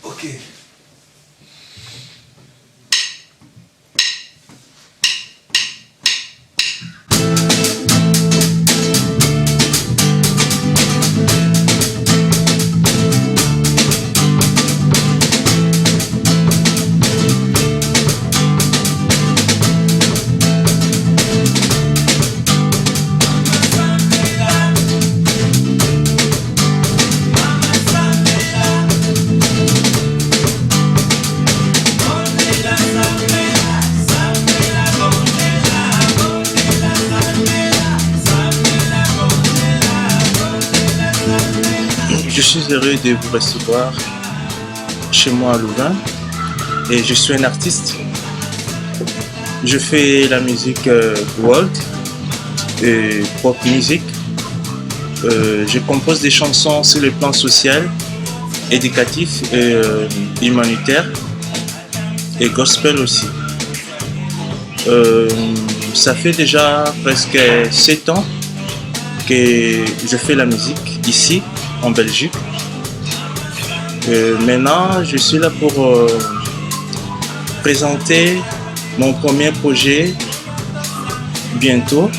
Ok. Je suis heureux de vous recevoir chez moi à Louvain et je suis un artiste. Je fais la musique world et pop music. Je compose des chansons sur le plan social, éducatif et humanitaire et gospel aussi. Ça fait déjà presque 7 ans que je fais la musique ici en Belgique. Maintenant, je suis là pour présenter mon premier projet bientôt.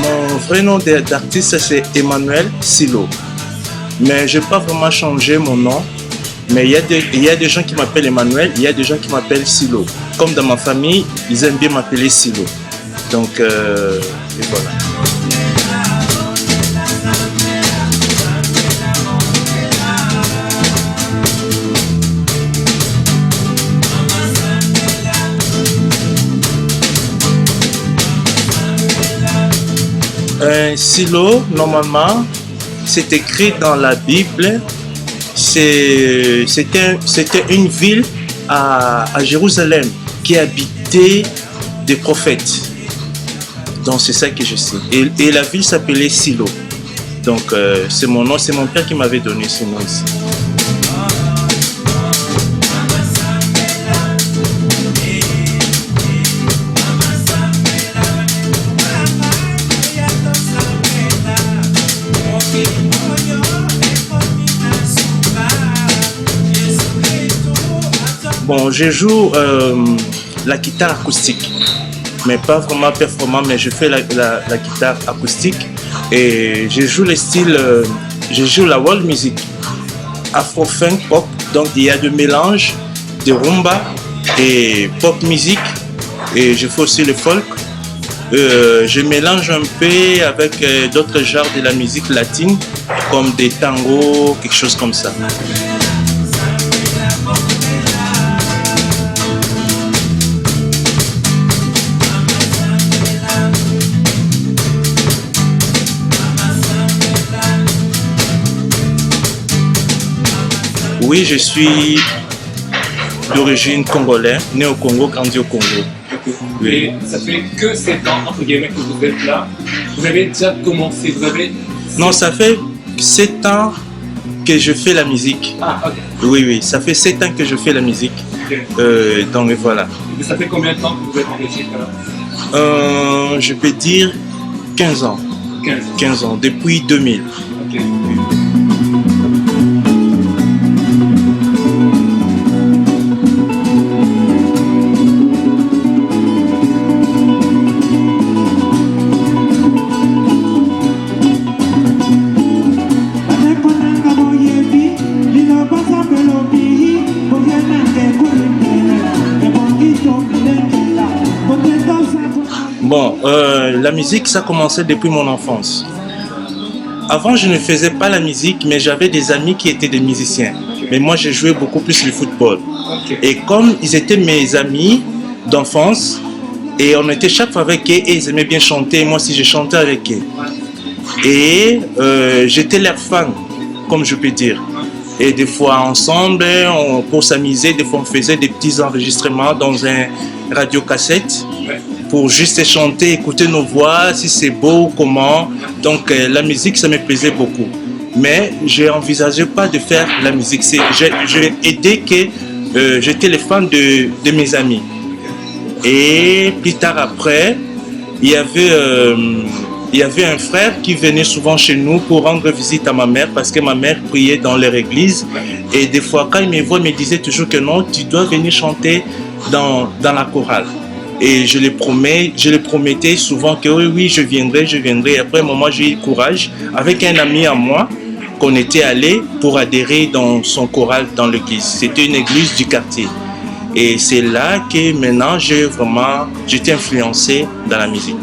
Mon vrai nom d'artiste, c'est Emmanuel Silo. Mais je n'ai pas vraiment changé mon nom. Mais il y a des gens qui m'appellent Emmanuel, il y a des gens qui m'appellent Silo. Comme dans ma famille, ils aiment bien m'appeler Silo. Donc, et voilà. Silo, normalement, c'est écrit dans la Bible. C'était une ville à Jérusalem qui habitait des prophètes. Donc c'est ça que je sais. Et la ville s'appelait Silo. Donc c'est mon nom, c'est mon père qui m'avait donné ce nom ici. Bon, je joue la guitare acoustique, mais pas vraiment performant, mais je fais la guitare acoustique et je joue le style, je joue la world music, afro-funk pop, donc il y a des mélanges de rumba et pop music et je fais aussi le folk. Je mélange un peu avec d'autres genres de la musique latine, comme des tangos, quelque chose comme ça. Oui, je suis d'origine congolaise, né au Congo, grandi au Congo. Oui. Et ça fait que 7 ans, entre guillemets, que vous êtes là. Vous avez déjà commencé, Non, ça fait 7 ans que je fais la musique. Ah, ok. Oui, ça fait 7 ans que je fais la musique. Okay. Donc voilà. Et ça fait combien de temps que vous êtes en Belgique alors? Je peux dire 15 ans. 15 ans, depuis 2000. Ok. Bon, la musique, ça commençait depuis mon enfance. Avant, je ne faisais pas la musique, mais j'avais des amis qui étaient des musiciens. Mais moi, je jouais beaucoup plus le football. Et comme ils étaient mes amis d'enfance, et on était chaque fois avec eux, et ils aimaient bien chanter, et moi aussi, je chantais avec eux. Et j'étais leur fan, comme je peux dire. Et des fois, ensemble, pour s'amuser, des fois, on faisait des petits enregistrements dans un radiocassette pour juste chanter, écouter nos voix, si c'est beau, comment. Donc la musique, ça me plaisait beaucoup. Mais je n'envisageais pas de faire la musique. J'ai aidé que j'étais le fan de mes amis. Et plus tard après, il y avait un frère qui venait souvent chez nous pour rendre visite à ma mère parce que ma mère priait dans leur église. Et des fois, quand il me voit, il me disait toujours que non, tu dois venir chanter dans la chorale. Et je le promettais souvent que oui, je viendrai. Après un moment, j'ai eu courage avec un ami à moi qu'on était allé pour adhérer dans son chorale dans l'église. C'était une église du quartier. Et c'est là que maintenant, j'étais influencé dans la musique.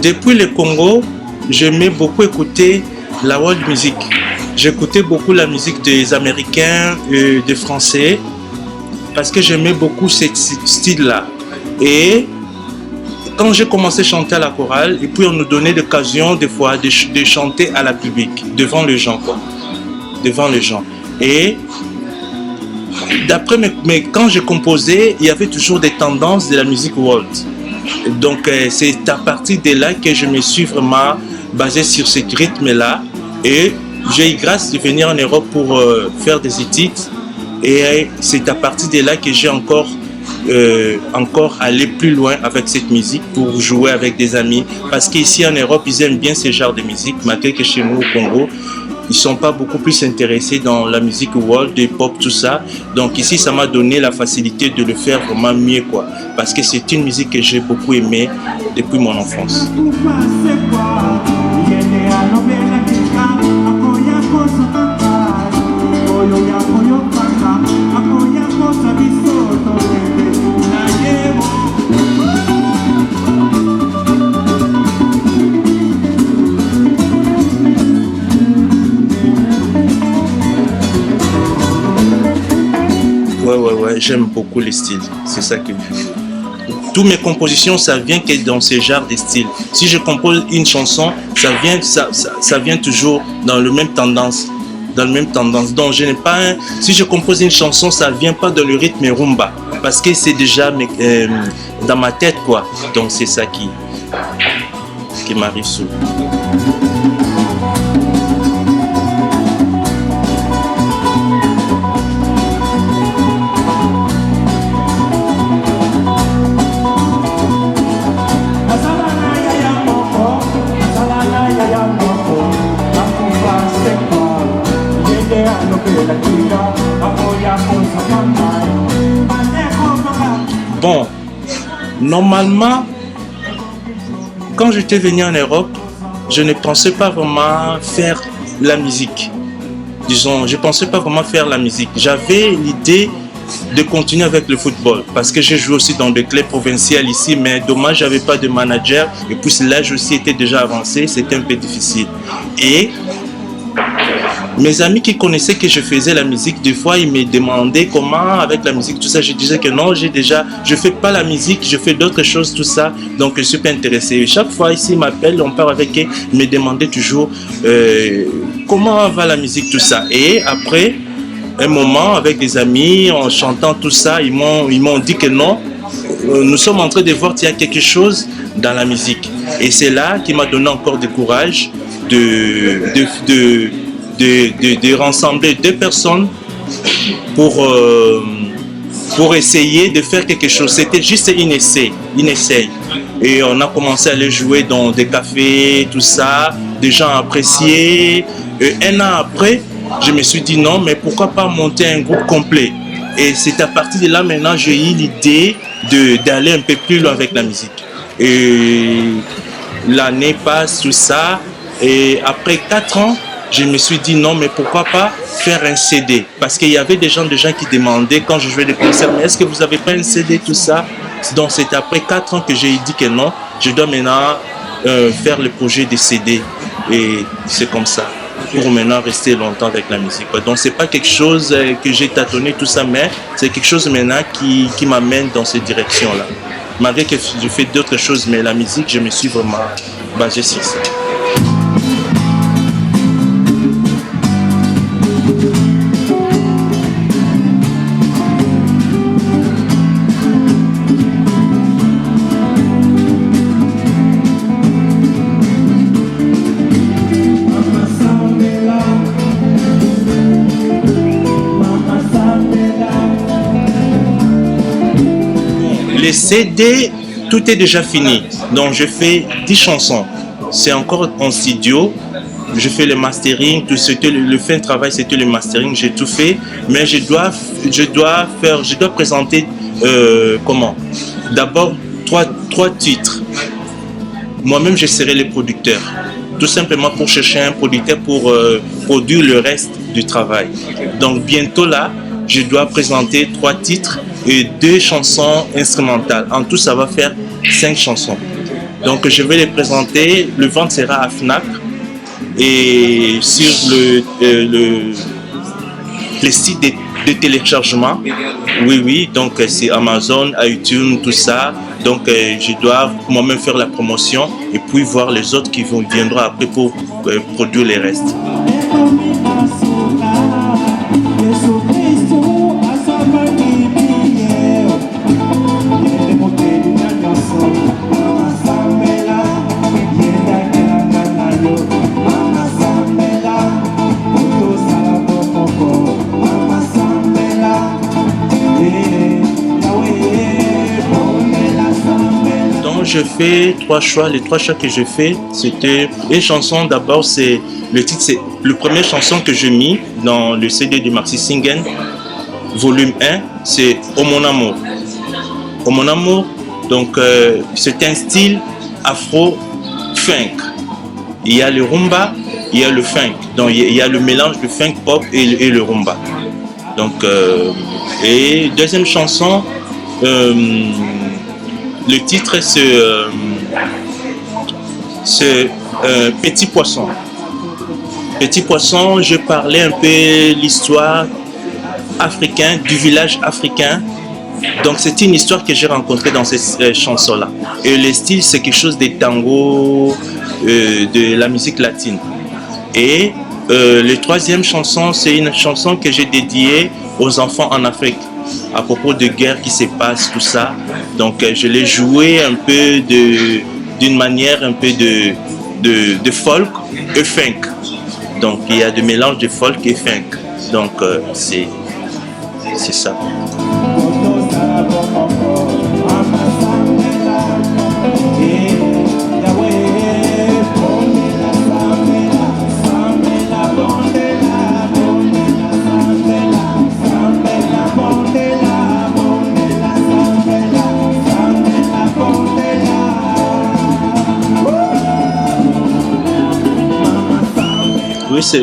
Depuis le Congo, j'aimais beaucoup écouter la world music. J'écoutais beaucoup la musique des Américains et des Français parce que j'aimais beaucoup ce style-là. Et quand j'ai commencé à chanter à la chorale, et puis on nous donnait l'occasion des fois de chanter à la public, devant les gens, quoi. Devant les gens. Et mais quand j'ai composé, il y avait toujours des tendances de la musique world. Donc c'est à partir de là que je me suis vraiment basé sur ce rythme-là et j'ai eu grâce de venir en Europe pour faire des études et c'est à partir de là que j'ai encore allé plus loin avec cette musique pour jouer avec des amis parce qu'ici en Europe ils aiment bien ce genre de musique malgré que chez nous au Congo ils ne sont pas beaucoup plus intéressés dans la musique world, hip-hop, tout ça. Donc ici, ça m'a donné la facilité de le faire vraiment mieux, quoi. Parce que c'est une musique que j'ai beaucoup aimée depuis mon enfance. Ouais, j'aime beaucoup les styles. C'est ça que toutes mes compositions, ça vient que dans ce genre de style. Si je compose une chanson, ça vient toujours dans le même tendance. Donc je n'ai pas si je compose une chanson, ça vient pas dans le rythme rumba parce que c'est déjà dans ma tête, quoi. Donc c'est ça qui m'arrive souvent. Bon, normalement, quand j'étais venu en Europe, je ne pensais pas vraiment faire la musique. Disons, je ne pensais pas vraiment faire la musique. J'avais l'idée de continuer avec le football parce que j'ai joué aussi dans des clubs provinciaux ici, mais dommage, je n'avais pas de manager et puis l'âge aussi était déjà avancé, c'était un peu difficile. Et mes amis qui connaissaient que je faisais la musique, des fois ils me demandaient comment avec la musique, tout ça. Je disais que non, je fais pas la musique, je fais d'autres choses, tout ça. Donc je suis pas intéressé. Et chaque fois ici ils m'appellent, on parle avec eux, ils me demandaient toujours comment va la musique, tout ça. Et après un moment avec des amis, en chantant tout ça, ils m'ont dit que non, nous sommes en train de voir qu'il y a quelque chose dans la musique. Et c'est là qui m'a donné encore du courage de rassembler deux personnes pour essayer de faire quelque chose. C'était juste un essai. Et on a commencé à aller jouer dans des cafés, tout ça. Des gens appréciaient. Et un an après, je me suis dit non, mais pourquoi pas monter un groupe complet? Et c'est à partir de là maintenant j'ai eu l'idée d'aller un peu plus loin avec la musique. Et l'année passe, tout ça. Et après 4 ans, je me suis dit non, mais pourquoi pas faire un CD? Parce qu'il y avait des gens qui demandaient quand je jouais des concerts, mais est-ce que vous n'avez pas un CD, tout ça? Donc c'est après 4 ans que j'ai dit que non, je dois maintenant faire le projet des CD. Et c'est comme ça. pour maintenant rester longtemps avec la musique. Donc c'est pas quelque chose que j'ai tâtonné tout ça, mais c'est quelque chose maintenant qui m'amène dans cette direction-là. Malgré que je fais d'autres choses, mais la musique, je me suis vraiment basé sur ça. Les CD, tout est déjà fini. Donc je fais 10 chansons. C'est encore en studio. Je fais le mastering, tout c'était le fin travail, c'était le mastering, j'ai tout fait. Mais je dois présenter d'abord trois titres. Moi-même, je serai le producteur. Tout simplement pour chercher un producteur pour produire le reste du travail. Donc bientôt là, je dois présenter 3 titres et 2 chansons instrumentales. En tout, ça va faire 5 chansons. Donc je vais les présenter. Le vente sera à Fnac et sur le site de téléchargement. Oui, donc c'est Amazon, iTunes, tout ça. Donc je dois moi-même faire la promotion et puis voir les autres qui viendront après pour produire les restes. Je fais 3 choix. Les 3 choix que je fais, c'était une chanson. D'abord, c'est le titre, c'est le premier chanson que j'ai mis dans le CD de Maxi Singen, volume 1, c'est Oh mon amour. Oh mon amour, donc c'est un style afro-funk. Il y a le rumba, il y a le funk. Donc il y a le mélange de funk pop et le rumba. Donc, et deuxième chanson, le titre, c'est Petit Poisson. Petit Poisson, je parlais un peu l'histoire africaine, du village africain. Donc c'est une histoire que j'ai rencontrée dans cette chanson-là. Et le style, c'est quelque chose des tangos, de la musique latine. Et la troisième chanson, c'est une chanson que j'ai dédiée aux enfants en Afrique, à propos de guerre qui se passe, tout ça. Donc je l'ai joué un peu d'une manière un peu de folk et funk. Donc il y a des mélanges de folk et funk. Donc c'est ça.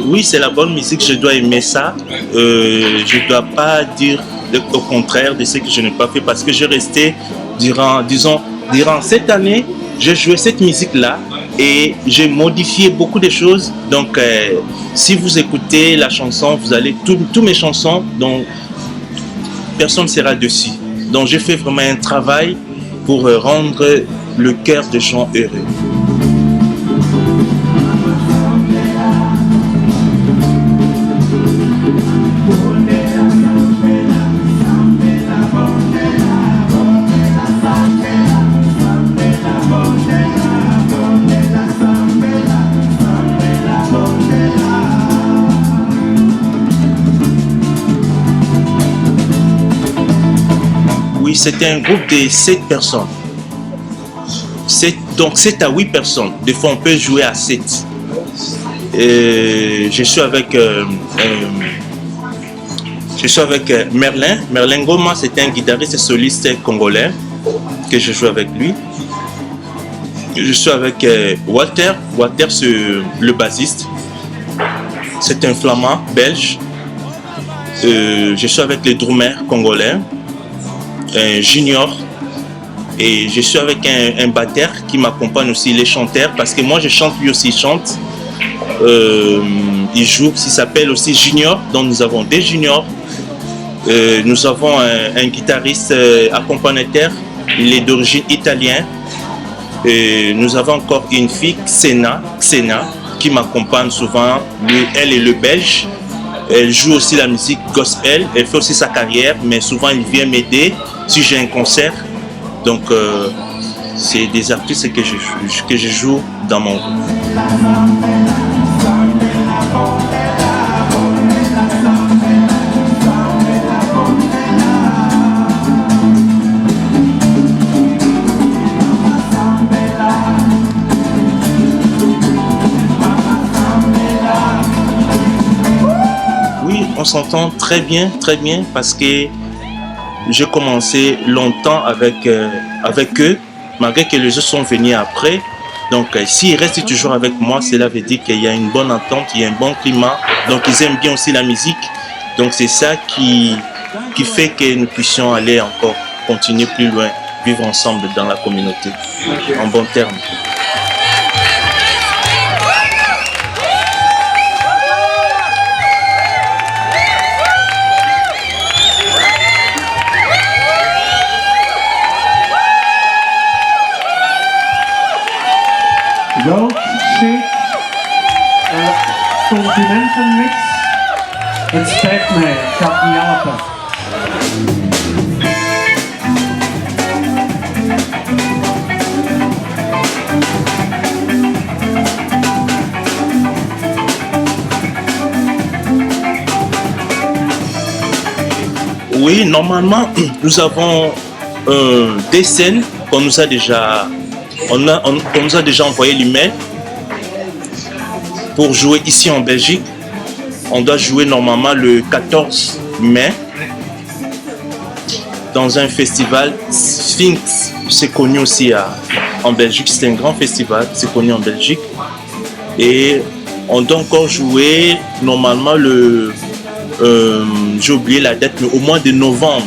Oui, c'est la bonne musique, je dois aimer ça. Je ne dois pas dire au contraire de ce que je n'ai pas fait parce que j'ai resté durant cette année, j'ai joué cette musique-là et j'ai modifié beaucoup de choses. Donc, si vous écoutez la chanson, vous allez, toutes mes chansons, donc personne ne sera dessus. Donc, j'ai fait vraiment un travail pour rendre le cœur des gens heureux. Oui, c'était un groupe de 7 personnes. Donc 7 à 8 personnes. Des fois, on peut jouer à 7. Je suis avec Merlin. Merlin Goma, c'était un guitariste et soliste congolais que je joue avec lui. Je suis avec Walter. Walter, c'est le bassiste. C'est un flamand belge. Je suis avec les drummers congolais. Junior, et je suis avec un batteur qui m'accompagne aussi, les chanteurs, parce que moi je chante, lui aussi chante. il joue, il s'appelle aussi Junior. Donc nous avons des juniors. Nous avons un guitariste accompagnateur, il est d'origine italienne. Nous avons encore une fille, Xena, qui m'accompagne souvent. Elle est le belge. Elle joue aussi la musique gospel. Elle fait aussi sa carrière, mais souvent il vient m'aider si j'ai un concert. Donc c'est des artistes que je joue dans mon groupe. On s'entend très bien, parce que j'ai commencé longtemps avec eux, malgré que les autres sont venus après. Donc s'ils restent toujours avec moi, cela veut dire qu'il y a une bonne entente, il y a un bon climat. Donc ils aiment bien aussi la musique. Donc c'est ça qui fait que nous puissions aller encore continuer plus loin, vivre ensemble dans la communauté, en bon terme. Rood, shit, continental mix, het spijt mij, ik kan het niet helpen. Oui, normalement, nous avons des scènes qu'on nous a déjà... On nous a déjà envoyé l'email pour jouer ici en Belgique. On doit jouer normalement le 14 mai dans un festival. Sphinx, c'est connu aussi en Belgique. C'est un grand festival, c'est connu en Belgique. Et on doit encore jouer normalement j'ai oublié la date, mais au mois de novembre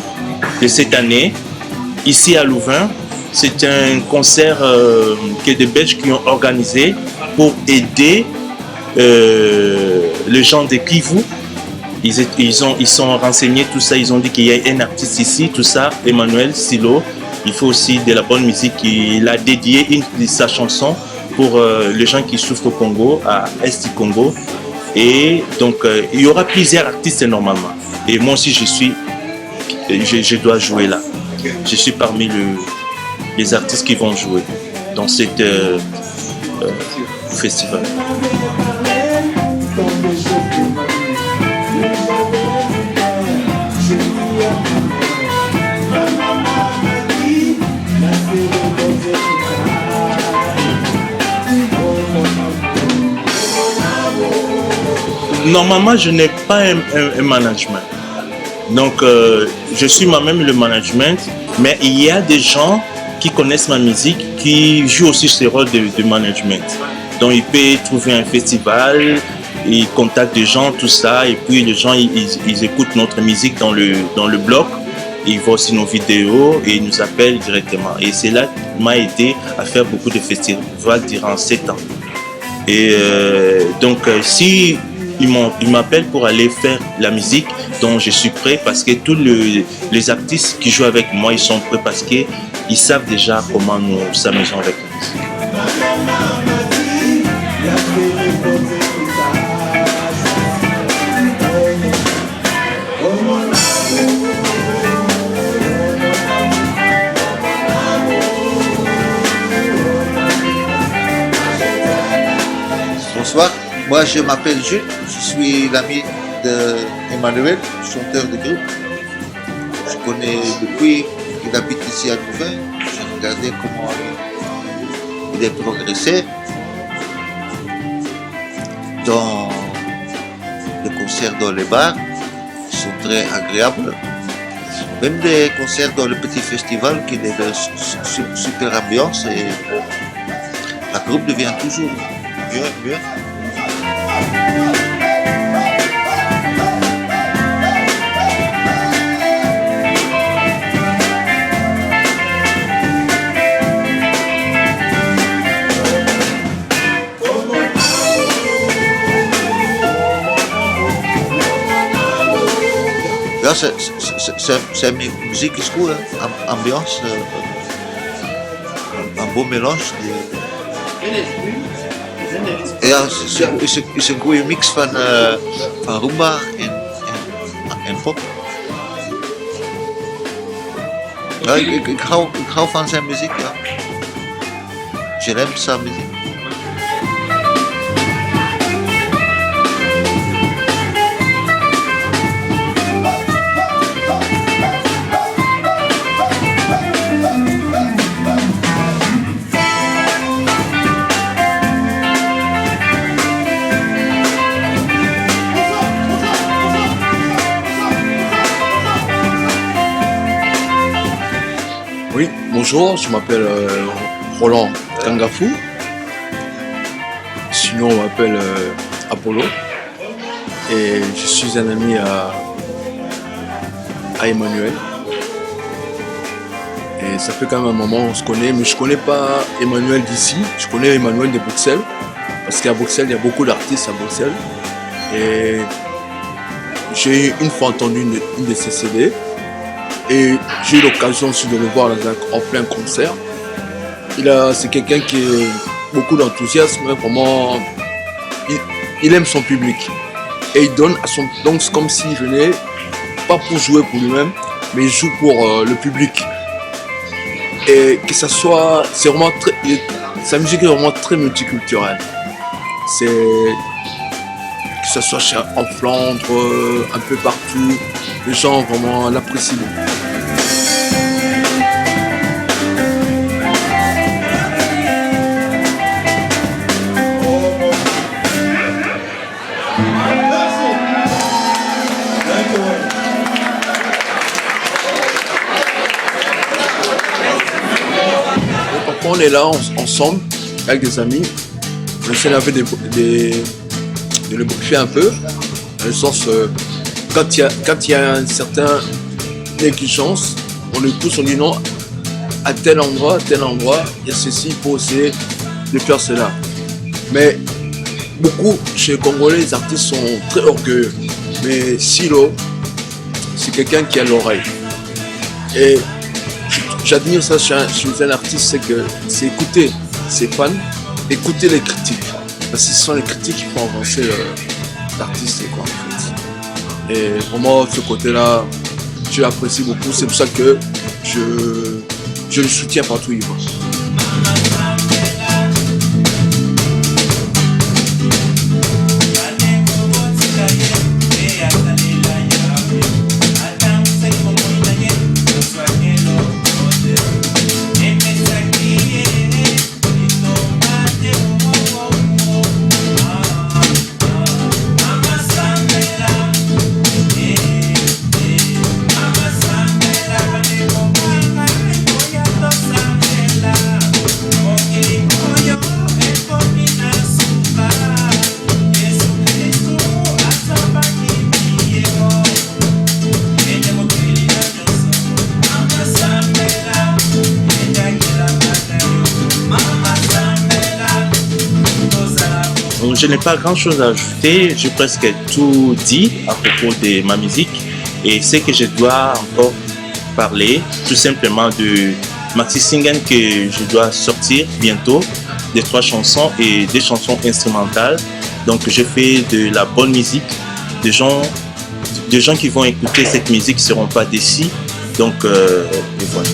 de cette année, ici à Louvain. C'est un concert que des Belges qui ont organisé pour aider les gens de Kivu. Ils sont renseignés, tout ça. Ils ont dit qu'il y a un artiste ici, tout ça, Emmanuel Silo. Il faut aussi de la bonne musique. Il a dédié une de sa chanson pour les gens qui souffrent au Congo, à Est du Congo. Et donc, il y aura plusieurs artistes normalement. Et moi aussi, je dois jouer là. Je suis parmi les artistes qui vont jouer dans cet festival. Normalement, je n'ai pas un management. Donc, je suis moi-même le management, mais il y a des gens qui connaissent ma musique, qui jouent aussi ce rôle de management. Donc il peut trouver un festival, il contacte des gens, tout ça, et puis les gens ils écoutent notre musique dans le blog, ils voient aussi nos vidéos et ils nous appellent directement. Et c'est là qui m'a aidé à faire beaucoup de festivals durant 7 ans. Et donc si ils m'appellent pour aller faire la musique, donc je suis prêt parce que tous les artistes qui jouent avec moi, ils sont prêts parce qu'ils savent déjà comment nous s'amusons avec la musique. Bonsoir, moi je m'appelle Jules, je suis l'ami d'Emmanuel, chanteur de groupe. Je connais depuis qu'il habite ici à Louvain, j'ai regardé comment il est progressé dans les concerts dans les bars, ils sont très agréables. Même des concerts dans le petit festival qui est de super ambiance et la groupe devient toujours mieux et mieux. c'est une musique qui se trouve, hein, ambiance, un beau mélange. Het is een goede mix van rumba en pop. Ja, ik hou van zijn muziek, ja. Je l'aime sa muziek. Oui, bonjour, je m'appelle Roland Tangafou. Sinon, on m'appelle Apollo. Et je suis un ami à Emmanuel. Et ça fait quand même un moment qu'on se connaît, mais je ne connais pas Emmanuel d'ici. Je connais Emmanuel de Bruxelles. Parce qu'à Bruxelles, il y a beaucoup d'artistes à Bruxelles. Et j'ai une fois entendu une de ses CD. Et j'ai eu l'occasion aussi de le voir en plein concert. C'est quelqu'un qui a beaucoup d'enthousiasme, vraiment, il aime son public. Et il donne à son... Donc c'est comme s'il venait, pas pour jouer pour lui-même, mais il joue pour le public. Et que ça soit... C'est vraiment très... Sa musique est vraiment très multiculturelle. Que ce soit en Flandre, un peu partout, les gens vraiment l'apprécient beaucoup. Parfois on est là ensemble avec des amis, on essaie de le briefer un peu, dans le sens quand il y a une certaine négligence, on le pousse, on dit non, à tel endroit, il y a ceci, il faut essayer de faire cela. Mais beaucoup chez les Congolais, les artistes sont très orgueilleux. Mais Silo, c'est quelqu'un qui a l'oreille. Et j'admire ça chez un artiste, c'est écouter ses fans, écouter les critiques. Parce que ce sont les critiques qui font avancer l'artiste, quoi, en fait. Et vraiment, de ce côté-là, je l'apprécie beaucoup. C'est pour ça que je le soutiens partout où il va. Je n'ai pas grand chose à ajouter, j'ai presque tout dit à propos de ma musique et ce que je dois encore parler, tout simplement de maxi single que je dois sortir bientôt, des 3 chansons et des chansons instrumentales. Donc je fais de la bonne musique, des gens qui vont écouter cette musique ne seront pas déçus, donc et voilà.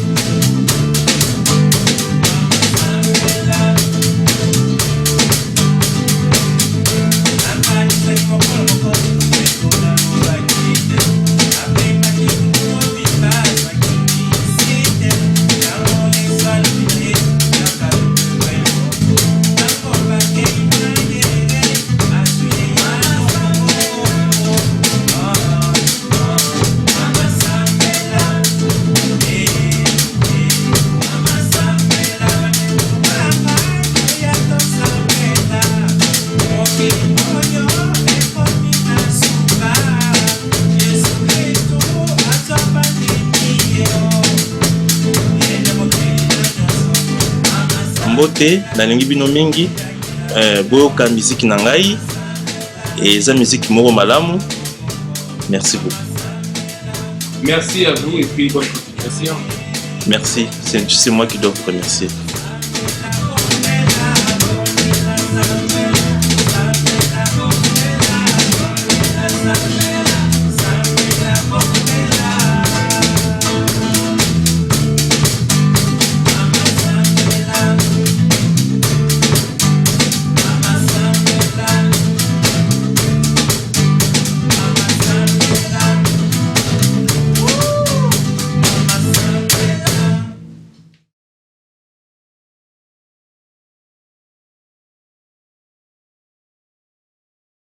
Mbote nalingi bino mingi boyoka miziki na ngai eza miziki moko malamu. Merci beaucoup. Merci à vous et puis bonne continuation. Merci, c'est moi qui dois vous remercier.